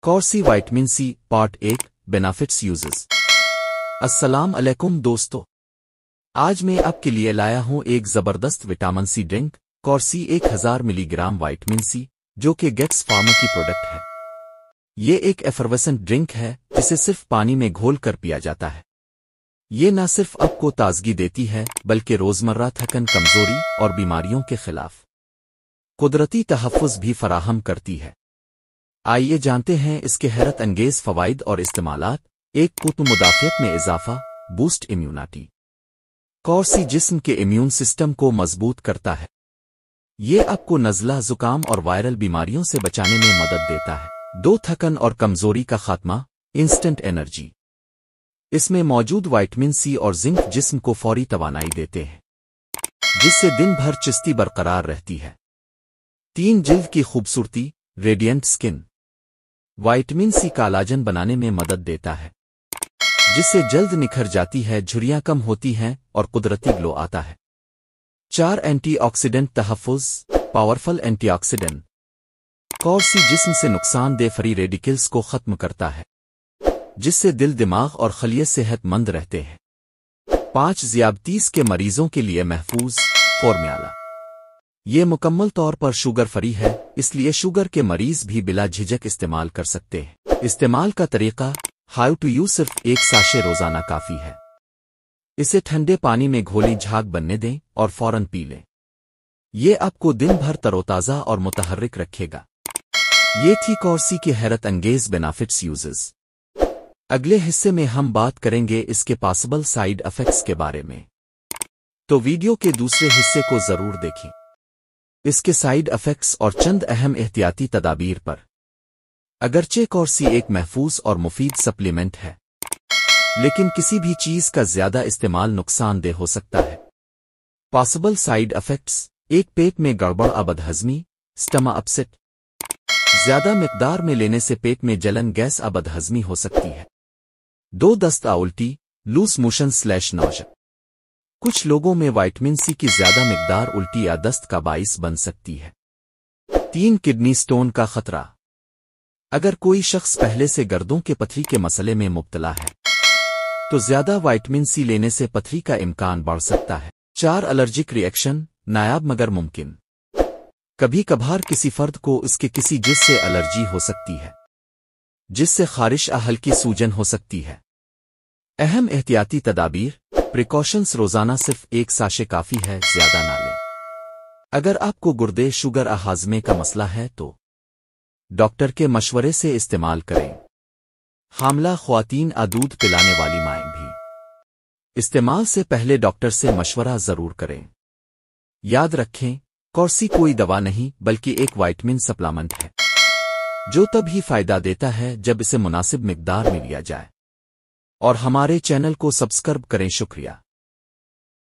कौरसी vitamin C part 1 benefits uses. अस्सलाम अलैकुम दोस्तों, आज मैं आपके लिए लाया हूं एक जबरदस्त विटामिन सी ड्रिंक कौरसी 1000 मिलीग्राम विटामिन सी, जो कि गेट्स फार्मा की प्रोडक्ट है। ये एक एफरवेसेंट ड्रिंक है जिसे सिर्फ पानी में घोल कर पिया जाता है। ये न सिर्फ आपको ताजगी देती है बल्कि रोजमर्रा थकन, कमजोरी और बीमारियों के खिलाफ कुदरती तहफ़्फ़ुज़ भी फराहम करती है। आइए जानते हैं इसके हैरत अंगेज फवाइद और इस्तेमालात। एक कुत मुदाफ़ियत में इजाफा, बूस्ट इम्यूनिटी। कौरसी जिस्म के इम्यून सिस्टम को मजबूत करता है। ये आपको नज़ला, जुकाम और वायरल बीमारियों से बचाने में मदद देता है। 2 थकन और कमजोरी का खात्मा, इंस्टेंट एनर्जी। इसमें मौजूद विटामिन सी और जिंक जिस्म को फौरी तवानाई देते हैं, जिससे दिन भर चुस्ती बरकरार रहती है। 3 जिल्द की खूबसूरती, रेडिएंट स्किन। विटामिन सी कालाजन बनाने में मदद देता है, जिससे जल्द निखर जाती है, झुर्रियां कम होती हैं और कुदरती ग्लो आता है। 4 एंटीऑक्सीडेंट तहफ़्फ़ुज़, पावरफुल एंटीऑक्सीडेंट। कौरसी जिस्म से नुकसानदेह फ्री रेडिकल्स को खत्म करता है, जिससे दिल, दिमाग और खलिये सेहतमंद रहते हैं। 5 ज़ियाबतीस के मरीजों के लिए महफूज फॉर्मूला। ये मुकम्मल तौर पर शुगर फ्री है, इसलिए शुगर के मरीज भी बिला झिझक इस्तेमाल कर सकते हैं। इस्तेमाल का तरीका, हाउ टू यूज। सिर्फ 1 साशे रोजाना काफी है। इसे ठंडे पानी में घोली झाग बनने दें और फौरन पी लें। ये आपको दिन भर तरोताजा और मुतहर्रिक रखेगा। ये थी कौरसी के हैरत अंगेज बेनिफिट्स यूजेस। अगले हिस्से में हम बात करेंगे इसके पॉसिबल साइड इफेक्ट्स के बारे में, तो वीडियो के दूसरे हिस्से को जरूर देखें। इसके साइड इफेक्ट्स और चंद अहम एहतियाती तदाबीर पर। अगरचे कौरसी एक महफूज और मुफीद सप्लीमेंट है, लेकिन किसी भी चीज का ज्यादा इस्तेमाल नुकसानदेह हो सकता है। पॉसिबल साइड इफेक्ट्स, 1 पेट में गड़बड़, बदहजमी, स्टमक अपसेट। ज्यादा मिकदार में लेने से पेट में जलन, गैस, बदहजमी हो सकती है। 2 दस्त, उल्टी, लूज मोशन / नौज़ा। कुछ लोगों में विटामिन सी की ज्यादा मिकदार उल्टी या दस्त का बाइस बन सकती है। 3 किडनी स्टोन का खतरा। अगर कोई शख्स पहले से गर्दों के पथरी के मसले में मुब्तला है, तो ज्यादा विटामिन सी लेने से पथरी का इम्कान बढ़ सकता है। 4 एलर्जिक रिएक्शन, नायाब मगर मुमकिन। कभी कभार किसी फर्द को इसके किसी जिस से एलर्जी हो सकती है, जिससे खारिश या हल्की सूजन हो सकती है। अहम एहतियाती तदाबीर, प्रिकॉशंस। रोजाना सिर्फ 1 साशे काफी है, ज्यादा ना लें। अगर आपको गुर्दे, शुगर या हाजमे का मसला है तो डॉक्टर के मशवरे से इस्तेमाल करें। हामला ख्वातीन या दूध पिलाने वाली माएं भी इस्तेमाल से पहले डॉक्टर से मशवरा जरूर करें। याद रखें, कौरसी कोई दवा नहीं बल्कि एक विटामिन सप्लीमेंट है, जो तब ही फायदा देता है जब इसे मुनासिब मिकदार में लिया जाए। और हमारे चैनल को सब्सक्राइब करें। शुक्रिया।